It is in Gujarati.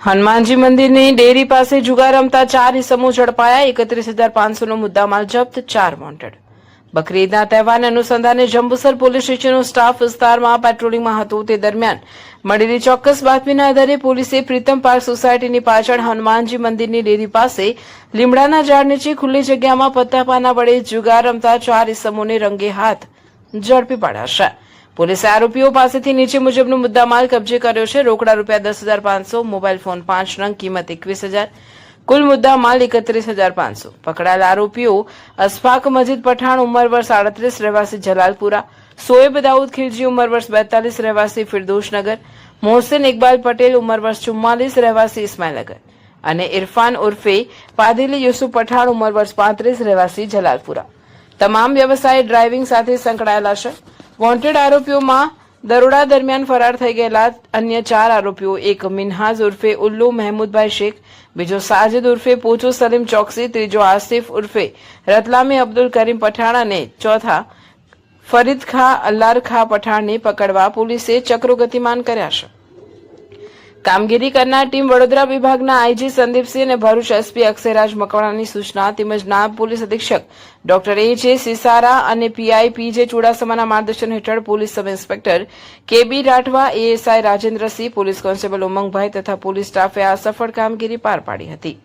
હનુમાનજી મંદિરની ડેરી પાસે જુગાર રમતા 4 ઇસમો ઝડપાયા. 31,500 નો મુદ્દામાલ જપ્ત, 4 વોન્ટેડ. બકરી ઈદના તહેવારને અનુસંધાને જંબુસર પોલીસ સ્ટેશનનો સ્ટાફ વિસ્તારમાં પેટ્રોલિંગમાં હતો. તે દરમિયાન મળેલી ચોક્કસ બાતમીના આધારે પોલીસે પ્રીતમ પાર્ક સોસાયટીની પાછળ હનુમાનજી મંદિરની ડેરી પાસે લીમડાના ઝાડ નીચે ખુલ્લી જગ્યામાં પત્તાપાના વડે જુગાર રમતા 4 ઇસમોને રંગે હાથ ઝડપી પાડ્યા છે. પોલીસે આરોપીઓ પાસેથી નીચે મુજબનો મુદ્દામાલ કબજે કર્યો છે. રોકડા રૂપિયા 10,500, મોબાઈલ ફોન 5 નંગ, કિંમત 21,000, કુલ મુદ્દામાલ 31,500. પકડાયેલા આરોપીઓ અશફાક મજીદ પઠાણ, ઉંમર વર્ષ 38, રહેવાસી જલાલપુરા; સોએબ દાઉદ ખિલજી, ઉંમર વર્ષ 42, રહેવાસી ફિરદોશનગર; મોહસિન ઇકબાલ પટેલ, ઉંમર વર્ષ 44, રહેવાસી ઇસ્માઇલનગર; અને ઇરફાન ઉર્ફે પાદીલી યુસુફ પઠાણ, ઉંમર વર્ષ 35, રહેવાસી જલાલપુરા. તમામ વ્યવસાય ડ્રાઇવિંગ સાથે સંકળાયેલા છે. વોન્ટેડ આરોપીઓમાં દરોડા દરમિયાન ફરાર થઈ ગયેલા અન્ય 4 આરોપીઓ, એક મિનહાજ ઉર્ફે ઉલ્લુ મહેમૂદભાઈ શેખ, બીજો સાજિદ ઉર્ફે પોચો સલીમ ચોકસી, ત્રીજો આસિફ ઉર્ફે રતલામી અબ્દુલ કરીમ પઠાણ અને ચોથા ફરીદ ખા અલ્લાર ખા પઠાણને પકડવા પોલીસે ચક્રો ગતિમાન કર્યા છે. કામગીરી કરનાર ટીમ વડોદરા વિભાગના આઈજી સંદીપસિંહ અને ભરૂચ એસપી અક્ષયરાજ મકવાણાની સૂચના તેમજ નાયબ પોલીસ અધિક્ષક ડોક્ટર એ.જે. સિસારા અને પીઆઈ પી.જે. ચુડાસમાના માર્ગદર્શન હેઠળ police sub inspector K B. Rathwa, ASI Rajendrasinh, police constable Umangbhai તથા પોલીસ સ્ટાફે આ સફળ કામગીરી પાર પાડી હતી.